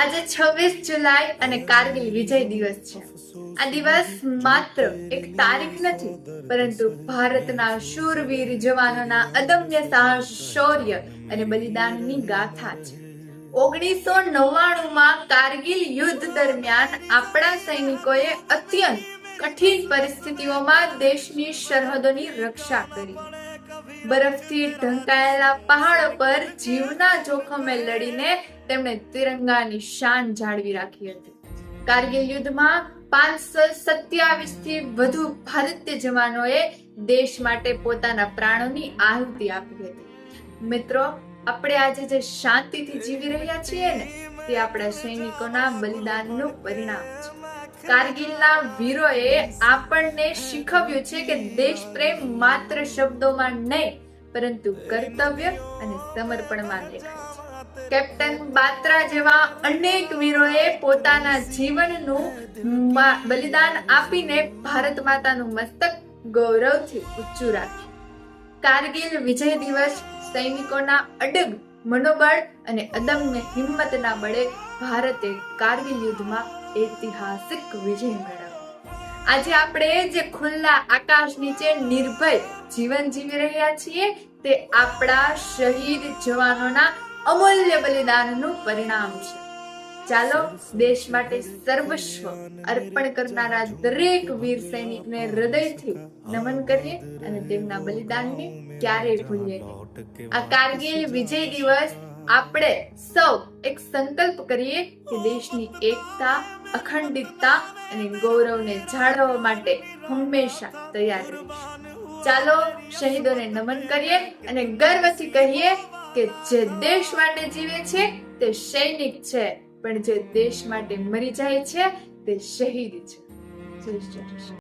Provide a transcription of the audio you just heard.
આજે 26 જુલાઈ અને કારગિલ વિજય દિવસ છે. આ દિવસ માત્ર એક તારીખ નથી, પરંતુ ભારતના શૂરવીર જવાનોના અદમ્ય સાહસ, શૌર્ય અને બલિદાનની ગાથા છે. 1999માં કારગિલ યુદ્ધ દરમિયાન આપણા સૈનિકોએ અત્યંત કઠિન પરિસ્થિતિઓમાં દેશની સરહદોની રક્ષા કરી. બરફથી ઢંકાયેલા પહાડો પર જીવના જોખમે લડીને તેમણે તિરંગાની શાન જાળવી રાખી હતી. કારગિલ યુદ્ધમાં 527 થી વધુ ભારતીય જવાનોએ દેશ માટે પોતાના પ્રાણોની આહુતિ આપી હતી. મિત્રો, આપણે આજે જે શાંતિથી જીવી રહ્યા છીએ ને, તે આપણા સૈનિકોના બલિદાનનું પરિણામ છે. કારગિલના વીરોએ આપણને શીખવ્યું છે કે દેશ પ્રેમ માત્ર શબ્દોમાં નહીં, પરંતુ કર્તવ્ય અને સમર્પણમાં દેખાય છે. કેપ્ટન બાત્રા જેવા અનેક વીરોએ પોતાના જીવનનું બલિદાન આપીને ભારત માતાનું મસ્તક ગૌરવથી ઊંચું રાખ્યું. કારગિલ વિજય દિવસ સૈનિકોના અડગ મનોબળ અને અદમ્ય હિંમતના બળે ભારતે કારગિલ યુદ્ધમાં ઐતિહાસિક વિજય મેળવ્યો. આજે આપણે જે ખુલ્લા આકાશ નીચે નિર્ભય જીવન જીવી રહ્યા છીએ, તે આપણા શહીદ જવાનોના અમૂલ્ય બલિદાનનું પરિણામ છે. ચાલો દેશ માટે સર્વસ્વ અર્પણ કરનારા દરેક વીર સૈનિકને હૃદયથી નમન કરીએ અને તેમના બલિદાનને ક્યારેય ભૂલીએ નહીં. આ કારગિલ વિજય દિવસ આપણે સૌ એક સંકલ્પ કરીએ કે દેશની એકતા, અખંડિતતા અને ગૌરવને જાળવવા માટે હંમેશા તૈયાર રહીશું. ચાલો શહીદોને નમન કરીએ અને ગર્વથી કહીએ કે જે દેશ માટે જીવે છે તે સૈનિક છે, પણ જે દેશ માટે મરી જાય છે તે શહીદ છે. જય શ્રી કૃષ્ણ.